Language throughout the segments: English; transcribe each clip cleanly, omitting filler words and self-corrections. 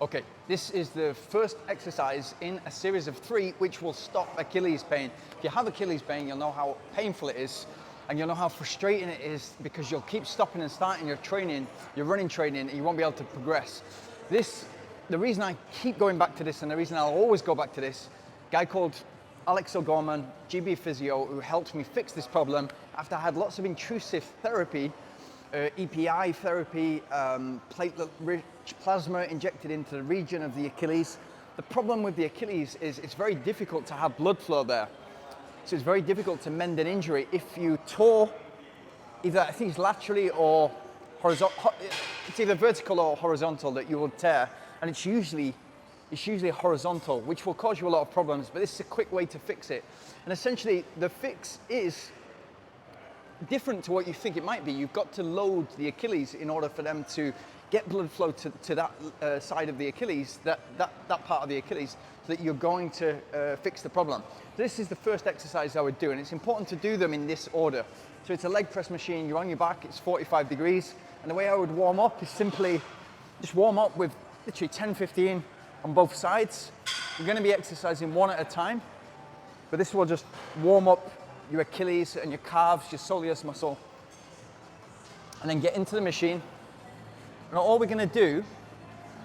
Okay, this is the first exercise in a series of 3 which will stop Achilles pain. If you have Achilles pain, you'll know how painful it is and you'll know how frustrating it is because you'll keep stopping and starting your training, your running training, and you won't be able to progress. The reason I keep going back to this and the reason I'll always go back to this, a guy called Alex O'Gorman, GB Physio, who helped me fix this problem after I had lots of intrusive therapy, EPI therapy, platelet-rich plasma injected into the region of the Achilles. The problem with the Achilles is it's very difficult to have blood flow there. So it's very difficult to mend an injury. If you tore either, I think it's laterally or horizontal, it's either vertical or horizontal that you will tear, and it's usually horizontal, which will cause you a lot of problems, but this is a quick way to fix it. And essentially the fix is different to what you think it might be. You've got to load the Achilles in order for them to get blood flow to that side of the Achilles, that part of the Achilles, so that you're going to fix the problem. So this is the first exercise I would do, and it's important to do them in this order. So it's a leg press machine, you're on your back, it's 45 degrees, and the way I would warm up is simply just warm up with literally 10, 15 on both sides. You're going to be exercising one at a time, but this will just warm up your Achilles and your calves, your soleus muscle, and then get into the machine. And all we're going to do,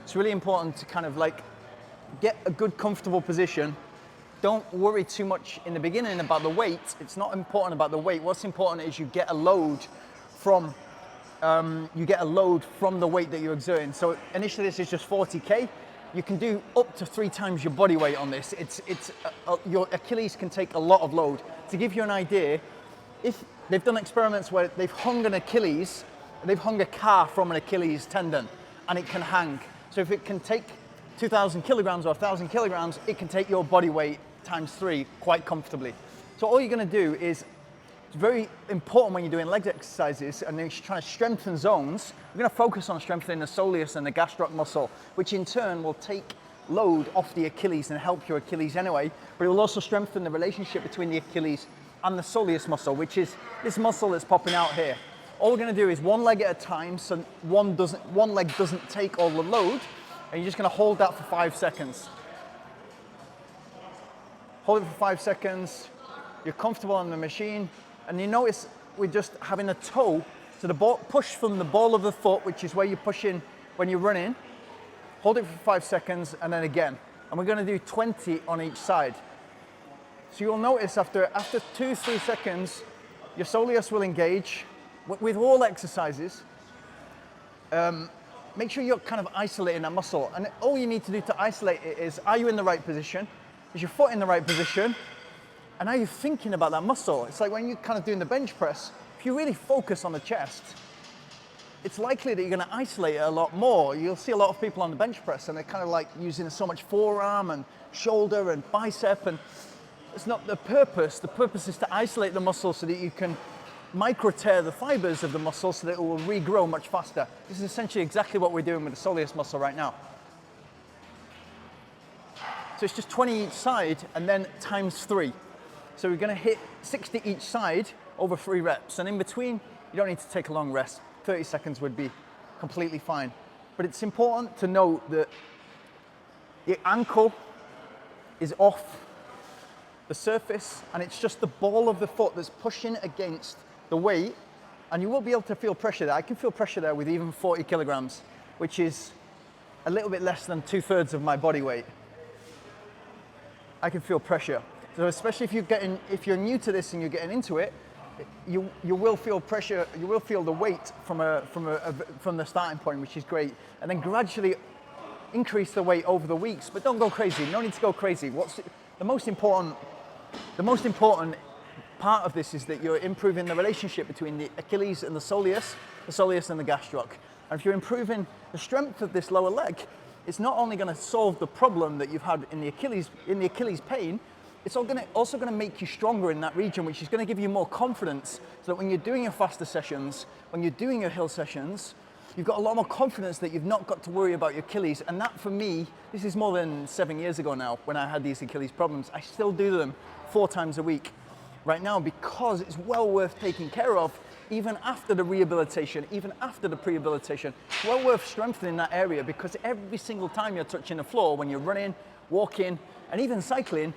it's really important to kind of like get a good comfortable position. Don't worry too much in the beginning about the weight. It's not important about the weight. What's important is you get a load from the weight that you're exerting. So initially this is just 40K. You can do up to 3 times your body weight on this. Your Achilles can take a lot of load. To give you an idea, if they've done experiments where they've hung an Achilles, they've hung a car from an Achilles tendon, and it can hang. So if it can take 2,000 kilograms or 1,000 kilograms, it can take your body weight times 3 quite comfortably. So all you're gonna do is, it's very important when you're doing leg exercises and then you're trying to strengthen zones, we're going to focus on strengthening the soleus and the gastroc muscle, which in turn will take load off the Achilles and help your Achilles anyway, but it will also strengthen the relationship between the Achilles and the soleus muscle, which is this muscle that's popping out here. All we're going to do is one leg at a time, so one leg doesn't take all the load, and you're just going to hold that for 5 seconds. Hold it for 5 seconds, you're comfortable on the machine, and you notice we're just having a toe, so the ball, push from the ball of the foot, which is where you're pushing when you're running, hold it for 5 seconds, and then again. And we're gonna do 20 on each side. So you'll notice after 2-3 seconds, your soleus will engage. With all exercises, make sure you're kind of isolating that muscle. And all you need to do to isolate it is, are you in the right position? Is your foot in the right position? And are you thinking about that muscle? It's like when you're kind of doing the bench press, if you really focus on the chest, it's likely that you're gonna isolate it a lot more. You'll see a lot of people on the bench press and they're kind of like using so much forearm and shoulder and bicep, and it's not the purpose. The purpose is to isolate the muscle so that you can micro tear the fibers of the muscle so that it will regrow much faster. This is essentially exactly what we're doing with the soleus muscle right now. So it's just 20 each side and then times 3. So we're gonna hit 60 each side over 3 reps. And in between, you don't need to take a long rest. 30 seconds would be completely fine. But it's important to note that the ankle is off the surface and it's just the ball of the foot that's pushing against the weight, and you will be able to feel pressure there. I can feel pressure there with even 40 kilograms, which is a little bit less than 2/3 of my body weight. I can feel pressure. So especially if you're new to this and you're getting into it, you will feel pressure. You will feel the weight from the starting point, which is great, and then gradually increase the weight over the weeks. But don't go crazy. No need to go crazy. What's the most important part of this is that you're improving the relationship between the Achilles and the soleus and the gastroc. And if you're improving the strength of this lower leg, it's not only going to solve the problem that you've had in the Achilles pain. It's also going to make you stronger in that region, which is going to give you more confidence so that when you're doing your faster sessions, when you're doing your hill sessions, you've got a lot more confidence that you've not got to worry about your Achilles. And that for me, this is more than 7 years ago now when I had these Achilles problems. I still do them 4 times a week right now because it's well worth taking care of. even after the rehabilitation, even after the prehabilitation, it's well worth strengthening that area, because every single time you're touching the floor, when you're running, walking, and even cycling,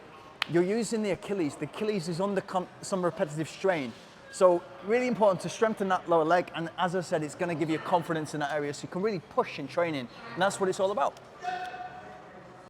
you're using the Achilles. The Achilles is under some repetitive strain. So really important to strengthen that lower leg, and as I said, it's going to give you confidence in that area, so you can really push in training, and that's what it's all about.